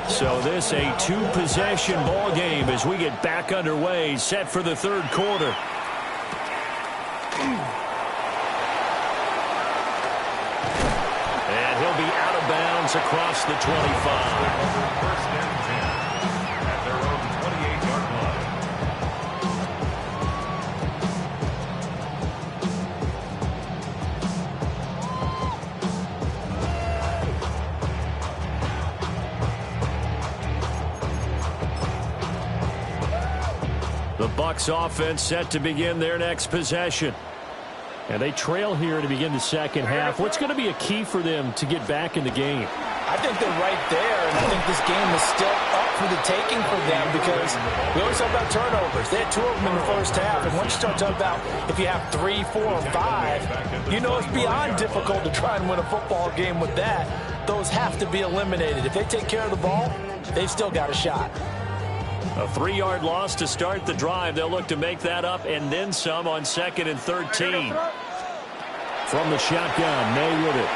So this a two-possession ball game as we get back underway, set for the third quarter. And he'll be out of bounds across the 25. First and 10 at their own 28-yard line. The Bucs offense set to begin their next possession. And they trail here to begin the second half. What's going to be a key for them to get back in the game? I think they're right there, and I think this game is still up for the taking for them because we always talk about turnovers. They had 2 of them in the first half, and once you start talking about if you have 3, 4, or 5, you know it's beyond difficult to try and win a football game with that. Those have to be eliminated. If they take care of the ball, they've still got a shot. A 3-yard loss to start the drive. They'll look to make that up and then some on 2nd and 13. From the shotgun, May with it.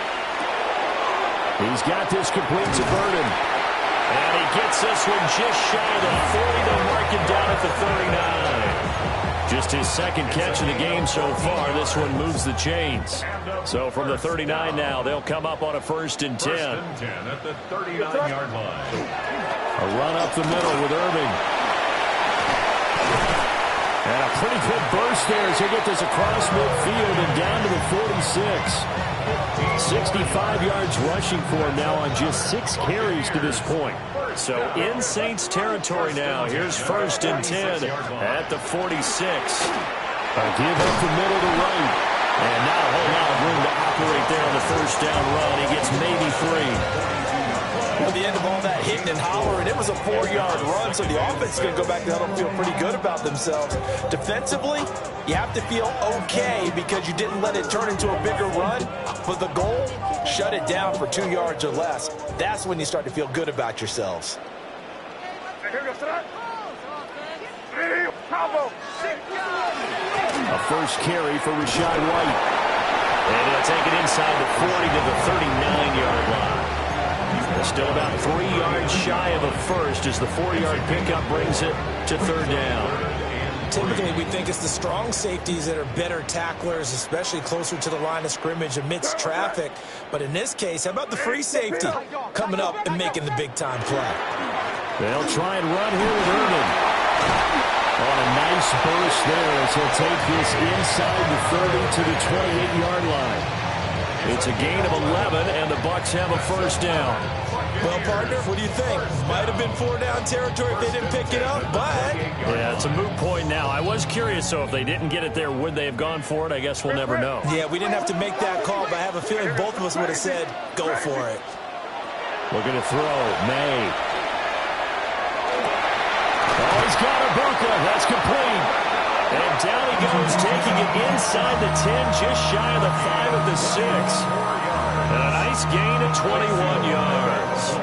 He's got this complete to Burden. And he gets this one just shy of the 40. They'll mark him down at the 39. Just his second catch of the game so far. This one moves the chains. So from the 39 now, they'll come up on a 1st and 10. First and 10 at the 39-yard line. A run up the middle with Irving. And a pretty good burst there as they get this across midfield and down to the 46. 65 yards rushing for him now on just 6 carries to this point. So in Saints territory now. Here's 1st and 10 at the 46. A give up the middle to right. And not a whole lot of room to operate there on the 1st down run. He gets maybe 3. At the end of all that hitting and hollering, it was a 4-yard run, so the offense is going to go back to huddle and feel pretty good about themselves. Defensively, you have to feel okay because you didn't let it turn into a bigger run. But the goal, shut it down for 2 yards or less. That's when you start to feel good about yourselves. A first carry for Rashad White. And he'll take it inside the 40 to the 39-yard line. Still about 3 yards shy of a first as the 4-yard pickup brings it to 3rd down. Typically, we think it's the strong safeties that are better tacklers, especially closer to the line of scrimmage amidst traffic. But in this case, how about the free safety coming up and making the big-time play? They'll try and run here with Irving. On a nice burst there as he'll take this inside the 30 to the 28-yard line. It's a gain of 11, and the Bucs have a 1st down. Well, partner, what do you think? Might have been 4-down territory if they didn't pick it up, but... Yeah, it's a moot point now. I was curious, so if they didn't get it there, would they have gone for it? I guess we'll never know. Yeah, we didn't have to make that call, but I have a feeling both of us would have said, go for it. Looking to throw, May. Oh, he's got a Ibuka. That's complete. And down he goes, taking it inside the 10, just shy of the 5 at the 6. And a nice gain of 21 yards.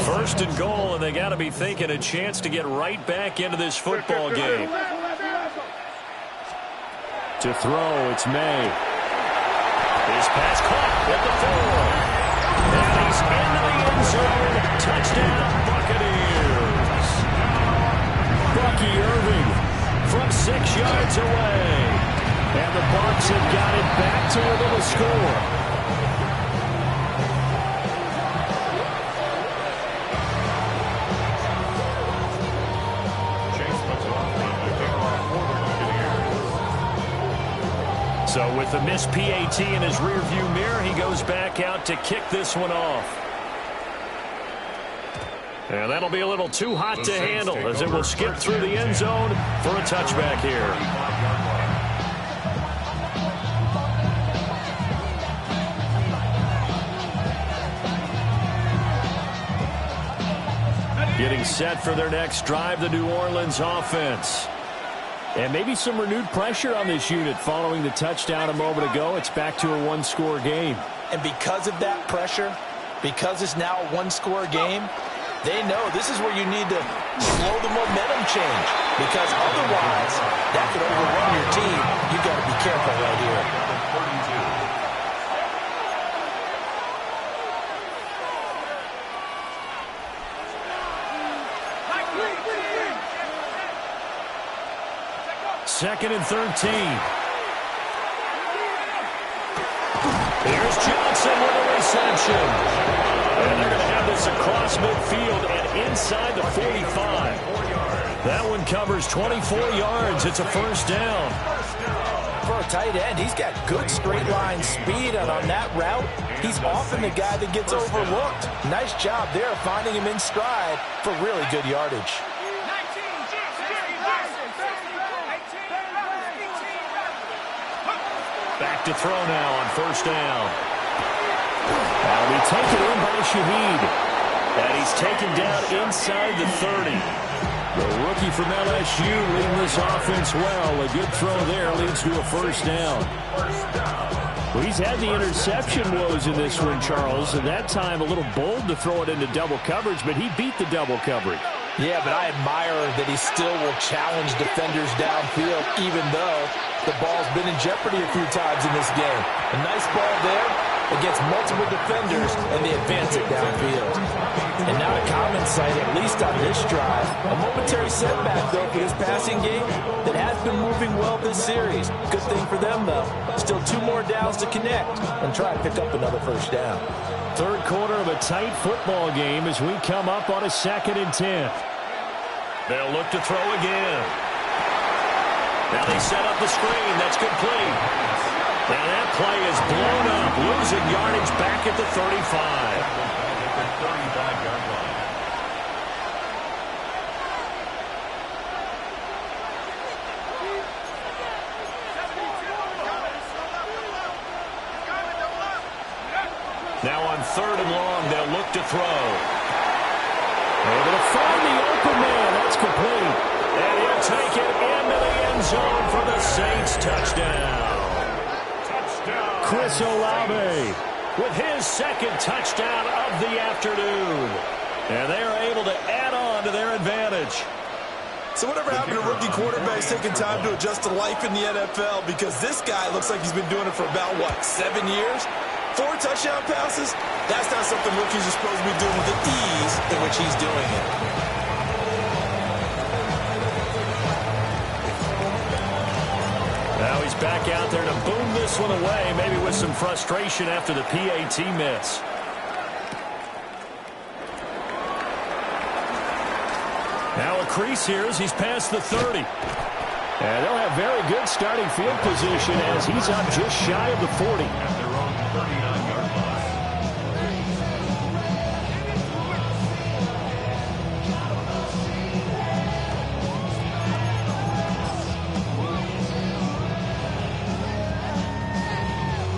First and goal, and they got to be thinking a chance to get right back into this football game. To throw, it's May. His pass caught at the 4. And he's into the end zone. Touchdown, Buccaneers. Bucky Irving from 6 yards away. And the Bucs have got it back to within a score. So with the missed PAT in his rearview mirror, he goes back out to kick this one off. And that'll be a little too hot to handle as it will skip through the end zone for a touchback here. Getting set for their next drive, the New Orleans offense. And maybe some renewed pressure on this unit following the touchdown a moment ago. It's back to a 1-score game. And because of that pressure, because it's now a 1-score game, they know this is where you need to slow the momentum change. because otherwise that could overrun your team. You've got to be careful right here. Second and 13. Here's Johnson with a reception. And they're going to have this across midfield and inside the 45. That one covers 24 yards. It's a first down. For a tight end, he's got good straight line speed, and on that route, he's often the guy that gets overlooked. Nice job there finding him in stride for really good yardage. Back to throw now on first down. Now we take it in by Shaheed. And he's taken down inside the 30. The rookie from LSU leading this offense well. A good throw there leads to a first down. Well, he's had the interception woes in this one, Charles, and that time a little bold to throw it into double coverage, but he beat the double coverage. Yeah, but I admire that he still will challenge defenders downfield, even though the ball's been in jeopardy a few times in this game. A nice ball there against multiple defenders, and they advance it downfield. And not a common sight, at least on this drive. A momentary setback, though, for this passing game that has been moving well this series. Good thing for them, though. Still 2 more downs to connect and try and pick up another first down. Third quarter of a tight football game as we come up on a 2nd and 10. They'll look to throw again. Now they set up the screen. That's complete. Now that play is blown up, losing yardage back at the 35. Now on 3rd and long, they'll look to throw. Able to find the open man. That's complete. And he'll take it into the end zone for the Saints touchdown. Chris Olave with his 2nd touchdown of the afternoon. And they are able to add on to their advantage. So whatever happened to rookie quarterbacks taking time to adjust to life in the NFL? Because this guy looks like he's been doing it for about, 7 years? 4 touchdown passes? That's not something rookies are supposed to be doing with the ease in which he's doing it. Now he's back out there to boom this one away, maybe with some frustration after the PAT miss. Now a crease here as he's past the 30. And they'll have very good starting field position as he's up just shy of the 40. At their own 39-yard line.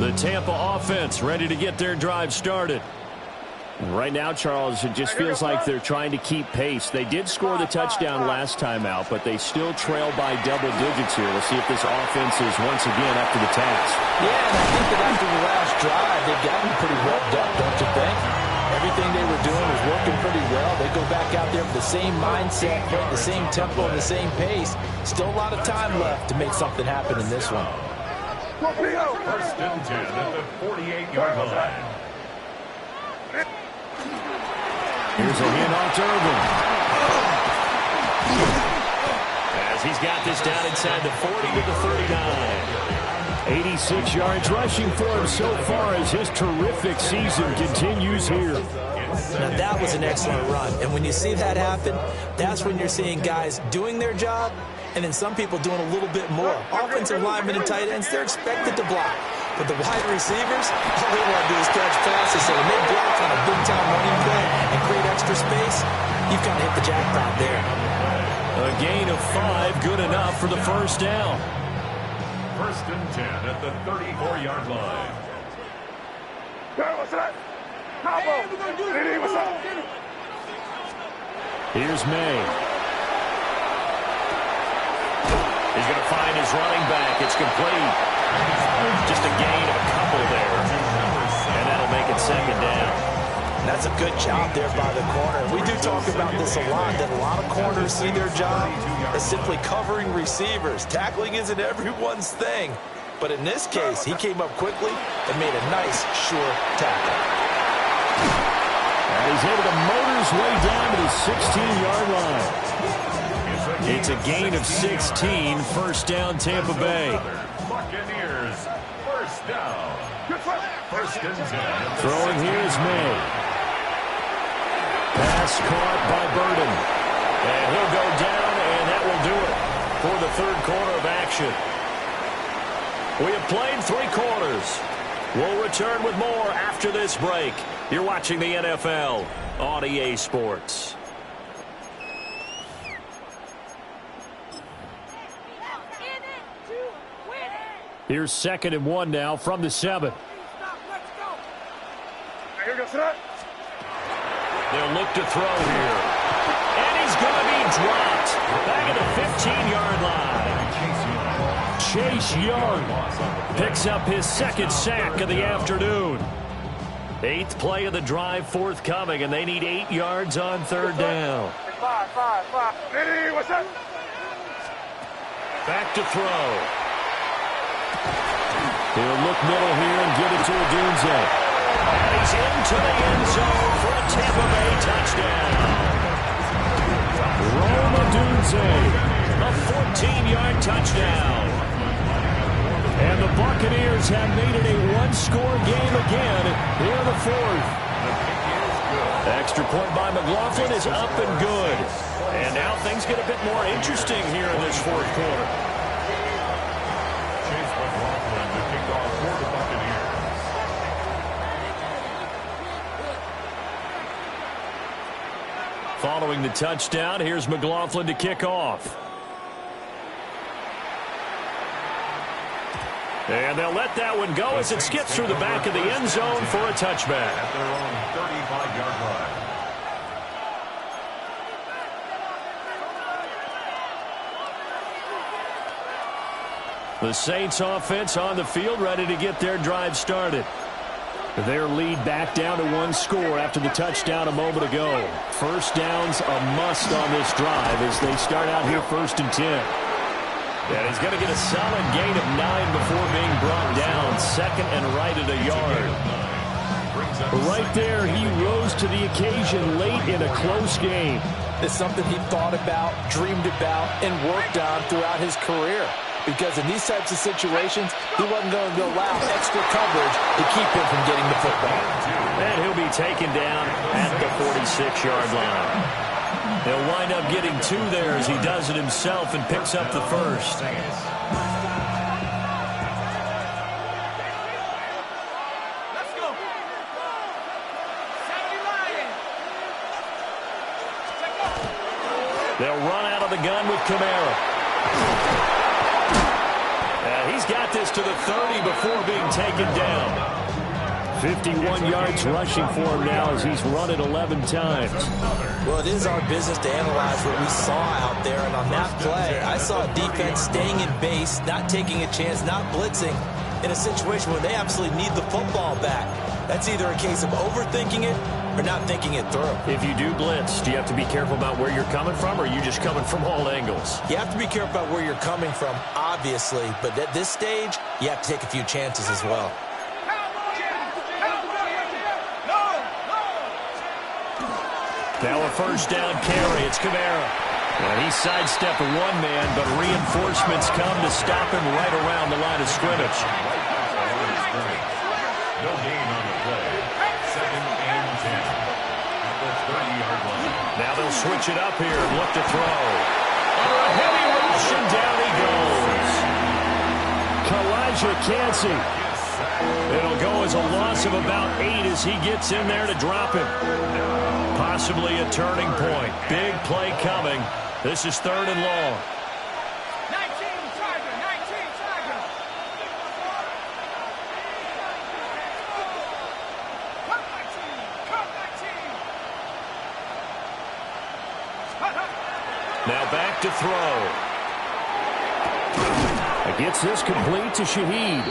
The Tampa offense ready to get their drive started. Right now, Charles, it just feels like they're trying to keep pace. They did score the touchdown last time out, but they still trail by double digits here. We'll see if this offense is once again up to the task. Yeah, and I think that after the last drive, they've gotten pretty revved up, don't you think? Everything they were doing was working pretty well. They go back out there with the same mindset, playing the same tempo and the same pace. Still a lot of time left to make something happen in this one. 1st and 10 at the 48-yard line. Here's a handoff to Irvin. As he's got this down inside the 40 to the 39. 86 yards rushing for him so far as his terrific season continues here. Now that was an excellent run, and when you see that happen, that's when you're seeing guys doing their job, and then some people doing a little bit more. Offensive linemen and tight ends, they're expected to block. But the wide receivers, all they want to do is catch passes. So when they block on a big-time running play and create extra space, you've got to hit the jackpot there. A gain of 5, good enough for the first down. 1st and 10 at the 34-yard line. Here's May. He's going to find his running back. It's complete. Just a gain of a couple there. And that'll make it 2nd down. That's a good job there by the corner. We do talk about this a lot, that a lot of corners see their job as simply covering receivers. Tackling isn't everyone's thing. But in this case, he came up quickly and made a nice, sure tackle. And he's able to motor his way down to the 16-yard line. It's a gain of 16, first down Tampa Bay. Buccaneers, first down. First and 10. Throwing here is May. Pass caught by Burden. And he'll go down, and that will do it for the third quarter of action. We have played 3 quarters. We'll return with more after this break. You're watching the NFL on EA Sports. Here's 2nd and 1 now from the 7. They'll look to throw here. And he's going to be dropped. Back at the 15-yard line. Chase Young picks up his 2nd sack of the afternoon. 8th play of the drive forthcoming, and they need 8 yards on 3rd down. Back to throw. He'll look middle here and give it to Odunze. And he's into the end zone for a Tampa Bay touchdown. Rome Odunze, a 14-yard touchdown. And the Buccaneers have made it a 1-score game again here in the 4th. Extra point by McLaughlin is up and good. And now things get a bit more interesting here in this 4th quarter. Chase McLaughlin to kick off for the Buccaneers. Following the touchdown, here's McLaughlin to kick off. And they'll let that one go as it skips through the back of the end zone for a touchback. At their own 35-yard line. The Saints offense on the field, ready to get their drive started. Their lead back down to 1 score after the touchdown a moment ago. First down's a must on this drive as they start out here 1st and 10. And he's going to get a solid gain of 9 before being brought down. 2nd and right at a yard. Right there, he rose to the occasion late in a close game. It's something he thought about, dreamed about, and worked on throughout his career. Because in these types of situations, he wasn't going to allow extra coverage to keep him from getting the football. And he'll be taken down at the 46-yard line. He'll wind up getting 2 there as he does it himself and picks up the first. They'll run out of the gun with Kamara. He's got this to the 30 before being taken down. 51 yards rushing for him now as he's run it 11 times. Well, it is our business to analyze what we saw out there, and on that play, I saw a defense staying in base, not taking a chance, not blitzing, in a situation where they absolutely need the football back. That's either a case of overthinking it or not thinking it through. If you do blitz, do you have to be careful about where you're coming from, or are you just coming from all angles? You have to be careful about where you're coming from, obviously, but at this stage, you have to take a few chances as well. Now a first down carry. It's Kamara. And he sidestepped one man, but reinforcements come to stop him right around the line of scrimmage. No gain on the play. 2nd and 10. At the 30-yard line. Now they'll switch it up here and look to throw. Under a heavy rush, and down he goes. Kalijah Kancey. It'll go as a loss of about 8 as he gets in there to drop him. Possibly a turning point. Big play coming. This is 3rd and long. 19 Tiger. Come 19. Now back to throw. Gets this complete to Shaheed.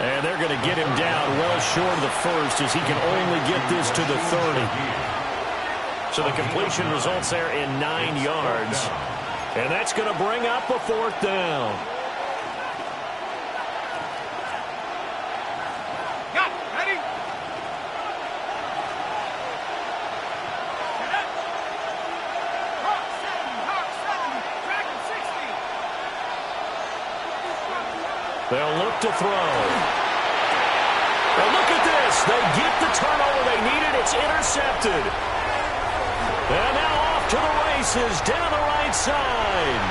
And they're going to get him down well short of the first as he can only get this to the 30. So the completion results there in 9 yards. And that's going to bring up a 4th down. They'll look to throw. Well, look at this. They get the turnover they needed. It's intercepted. And now off to the races down the right side.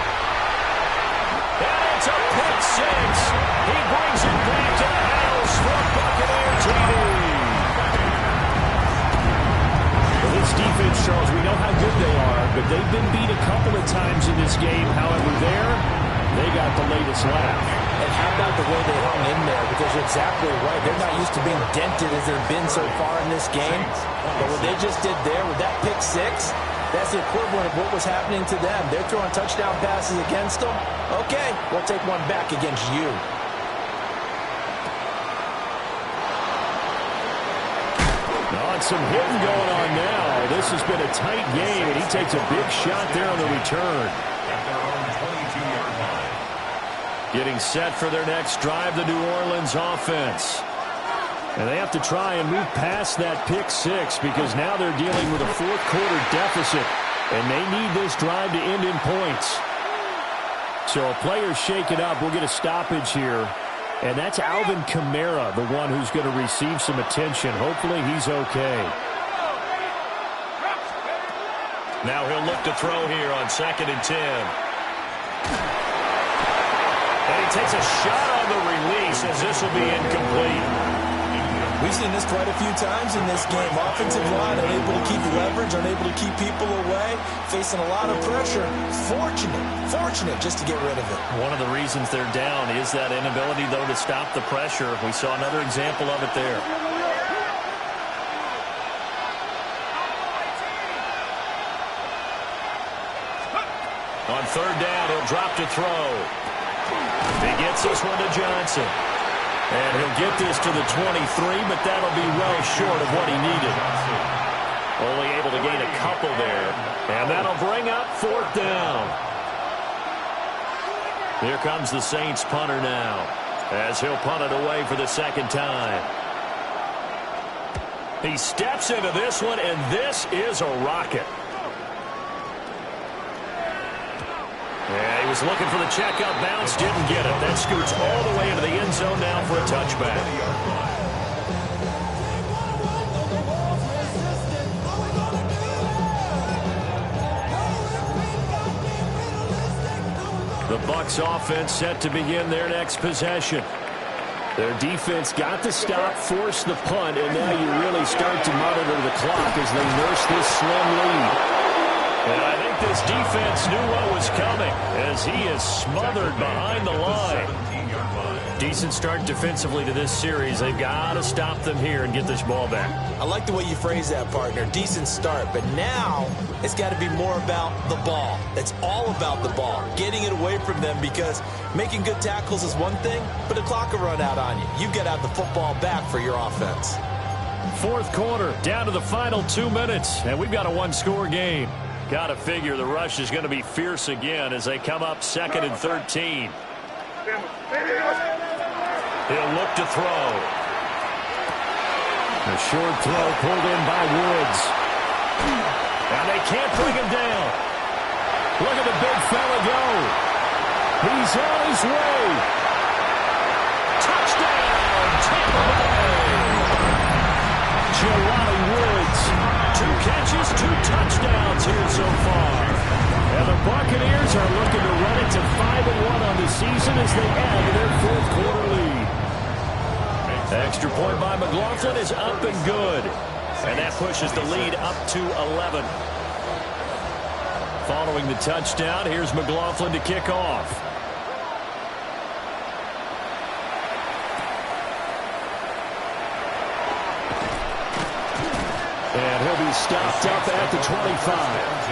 And it's a pick 6. He brings it back to the house for a Buccaneer TD. Well, this defense, Charles, we know how good they are, but they've been beat a couple of times in this game. However, they got the latest laugh. And how about the way they hung in there? Because you're exactly right. They're not used to being dented as they've been so far in this game. But what they just did there with that pick 6, that's the equivalent of what was happening to them. They're throwing touchdown passes against them. Okay, we'll take one back against you. Some hitting going on now. This has been a tight game, and he takes a big shot there on the return. At their own 22-yard line. Getting set for their next drive, the New Orleans offense. And they have to try and move past that pick 6 because now they're dealing with a 4th quarter deficit, and they need this drive to end in points. So a player shake it up. We'll get a stoppage here. And that's Alvin Kamara, the one who's going to receive some attention. Hopefully he's okay. Now he'll look to throw here on 2nd and 10. And he takes a shot on the release as this will be incomplete. We've seen this quite a few times in this game. Offensive line unable to keep leverage, unable to keep people away, facing a lot of pressure. Fortunate just to get rid of it. One of the reasons they're down is that inability, though, to stop the pressure. We saw another example of it there. On 3rd down, he'll drop to throw. He gets this one to Johnson. And he'll get this to the 23, but that'll be well short of what he needed. Only able to gain a couple there. And that'll bring up 4th down. Here comes the Saints punter now, as he'll punt it away for the 2nd time. He steps into this one, and this is a rocket. Yeah, he was looking for the checkup bounce, didn't get it. That scoots all the way into the end zone now for a touchback. The Bucs offense set to begin their next possession. Their defense got the stop, forced the punt, and now you really start to monitor the clock as they nurse this slim lead. And I think this defense knew what was coming as he is smothered behind the line. Decent start defensively to this series. They've got to stop them here and get this ball back. I like the way you phrase that, partner. Decent start, but now it's got to be more about the ball. It's all about the ball, getting it away from them, because making good tackles is one thing, but the clock will run out on you. You get out the football back for your offense. 4th quarter, down to the final 2 minutes, and we've got a one-score game. Got to figure the rush is going to be fierce again as they come up 2nd and 13. He'll look to throw. A short throw pulled in by Woods. And they can't bring him down. Look at the big fella go. He's on his way. Touchdown, Tampa Bay. Jelani Woods. 2 catches, 2 touchdowns here so far. And the Buccaneers are looking to run it to 5-1 on the season as they add to their 4th quarter lead. Extra point by McLaughlin is up and good. And that pushes the lead up to 11. Following the touchdown, here's McLaughlin to kick off. And he'll be stopped up at the 25.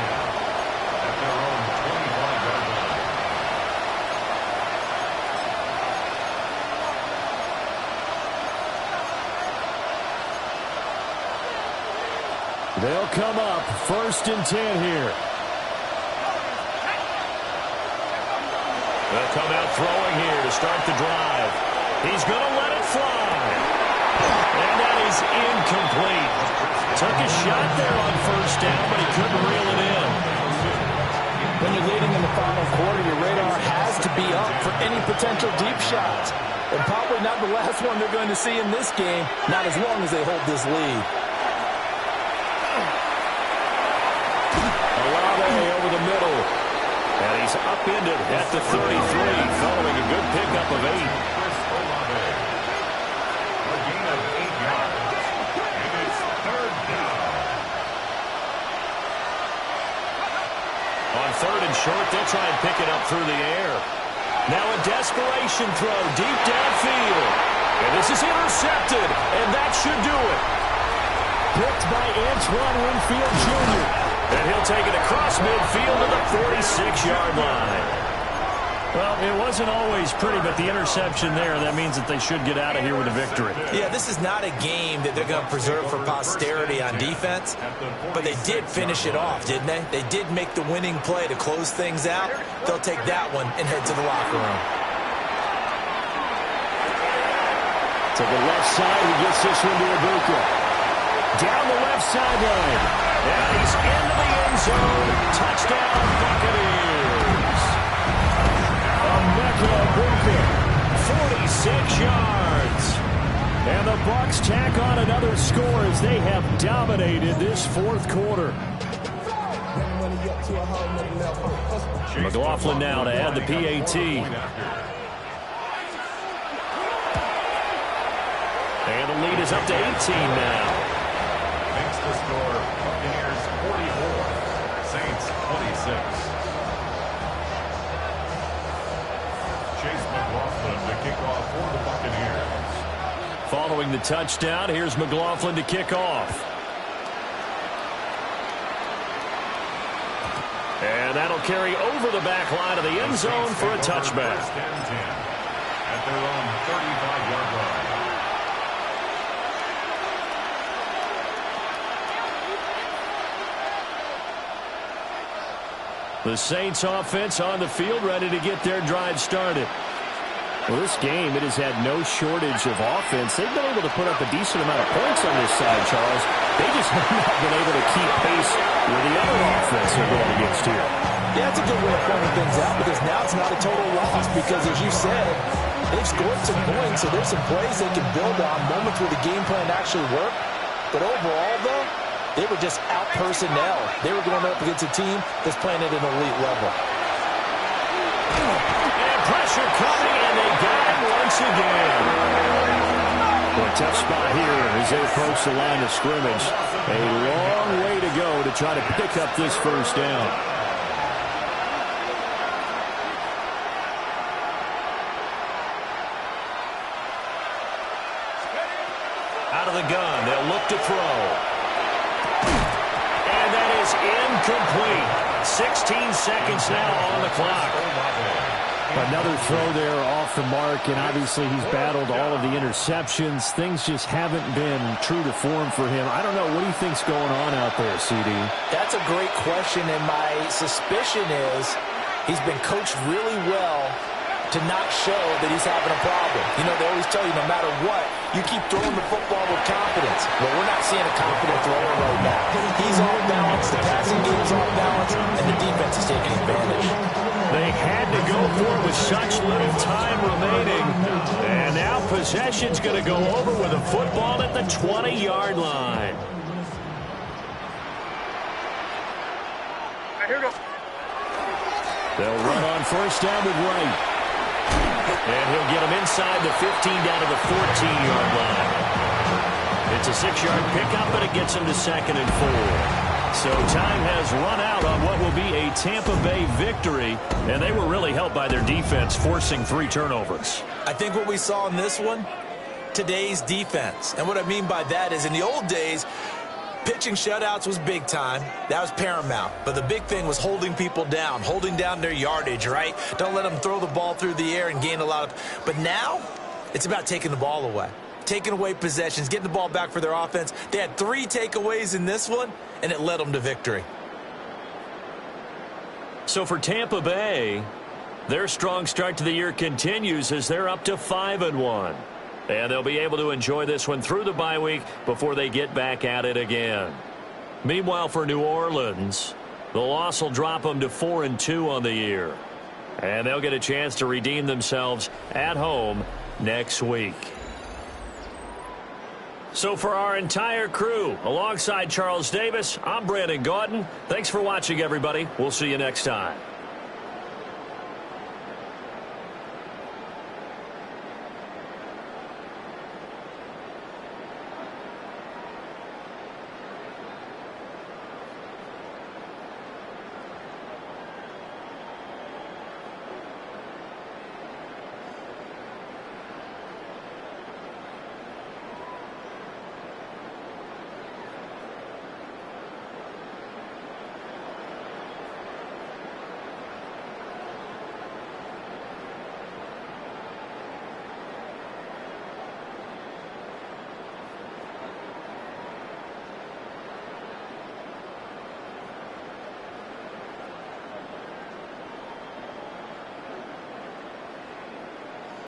They'll come up 1st and 10 here. They'll come out throwing here to start the drive. He's going to let it fly. And that is incomplete. Took a shot there on 1st down, but he couldn't reel it in. When you're leading in the final quarter, your radar has to be up for any potential deep shots. And probably not the last one they're going to see in this game, not as long as they hold this lead. Olave over the middle. And he's upended at the 33, following a good pickup of 8. A gain of 8 yards. And it's 3rd down. On 3rd and short, they'll try and pick it up through the air. Now a desperation throw deep downfield. And this is intercepted, and that should do it. Picked by Antoine Winfield Jr. And he'll take it across midfield to the 46-yard line. Well, it wasn't always pretty, but the interception there, that means that they should get out of here with a victory. Yeah, this is not a game that they're going to preserve for posterity on defense, but they did finish it off, didn't they? They did make the winning play to close things out. They'll take that one and head to the locker room. To the left side, he gets this one to Ibuka. Down the left sideline. And he's into the end zone. Touchdown, Buccaneers. Emeka Ibuka, 46 yards. And the Bucs tack on another score as they have dominated this 4th quarter. McLaughlin now to add the PAT. And the lead is up to 18 now. Makes the score Buccaneers 44, Saints 26. Chase McLaughlin to kick off for the Buccaneers. Following the touchdown, here's McLaughlin to kick off. And that'll carry over the back line of the end zone for a touchback. 1st and 10 at their own 35-yard line. The Saints offense on the field, ready to get their drive started. Well, this game, it has had no shortage of offense. They've been able to put up a decent amount of points on this side, Charles. They just have not been able to keep pace with the other offense they're going against here. Yeah, it's a good way of pointing things out because now it's not a total loss because, as you said, they've scored some points, so there's some plays they can build on, moments where the game plan actually worked. But overall, though, they were just out personnel. They were going up against a team that's playing at an elite level. And pressure coming, and they got him once again. Well, a tough spot here as they approach the line of scrimmage. A long way to go to try to pick up this 1st down. Out of the gun, they'll look to throw. And that is incomplete. 16 seconds now on the clock. Another throw there off the mark, and obviously he's battled all of the interceptions. Things just haven't been true to form for him. I don't know. What do you think's going on out there, CD? That's a great question, and my suspicion is he's been coached really well to not show that he's having a problem. You know, they always tell you no matter what, you keep throwing the football with confidence. But we're not seeing a confident thrower right now. He's off balance, the passing game is off balance, and the defense is taking advantage. They had to go for it with such little time remaining. And now possession's going to go over with a football at the 20-yard line. Here we go. They'll run on 1st down with Wright. And he'll get him inside the 15 down to the 14-yard line. It's a 6-yard pickup, and it gets him to 2nd and 4. So time has run out on what will be a Tampa Bay victory, and they were really helped by their defense, forcing 3 turnovers. I think what we saw in this one, today's defense. And what I mean by that is in the old days, pitching shutouts was big time. That was paramount. But the big thing was holding people down, holding down their yardage, right? Don't let them throw the ball through the air and gain a lot of... But now, it's about taking the ball away. taking away possessions, getting the ball back for their offense. They had 3 takeaways in this one, and it led them to victory. So for Tampa Bay, their strong start to the year continues as they're up to 5-1. And they'll be able to enjoy this one through the bye week before they get back at it again. Meanwhile, for New Orleans, the loss will drop them to 4-2 on the year. And they'll get a chance to redeem themselves at home next week. So for our entire crew, alongside Charles Davis, I'm Brandon Gaudin. Thanks for watching, everybody. We'll see you next time.